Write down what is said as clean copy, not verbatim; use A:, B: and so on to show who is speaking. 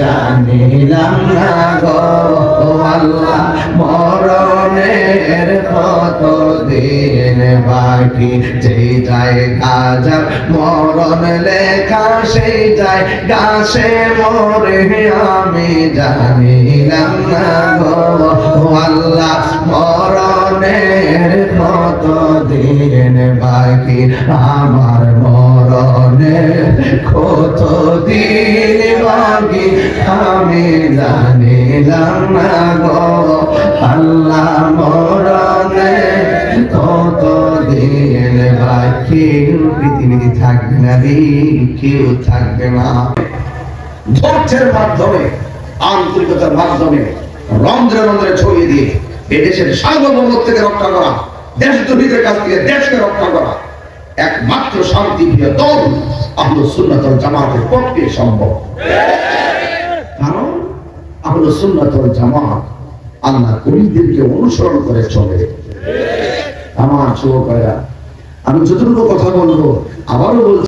A: জানিলাম না গো আল্লাহ মরণের কত দিন বাকি যেই জায়গা যার মরণ লেখা সেই জায়গা সে মরে আমি জানিলাম না গো আল্লাহ মরণের কত দিন বাকি আমার মরণের কত দিন বাকি আমি জানিলাম না গো আল্লাহ মরণের কত দিন বাকি পৃথিবীতে থাকবে না রে কেউ থাকবে না ধৈর্যের মাধ্যমে আন্তরিকতার মাধ্যমে রন্ধ্রে রন্ধ্রে ছড়িয়ে দিয়ে এদেশের সার্বভৌমত্ব থেকে রক্ষা করা দেশদ্রোহীদের কাছ থেকে দেশকে রক্ষা করা একমাত্র শান্তিপ্রিয় দল আহলুস সুন্নাত ওয়াল জামাতের পক্ষে সম্ভব। কারণ আহলুস সুন্নাত ওয়াল জামাত আল্লাহর ওলিদেরকে অনুসরণ করে চলে। আমার যুবকেরা, আমি যতটুকু কথা বলবো আবারও বলছি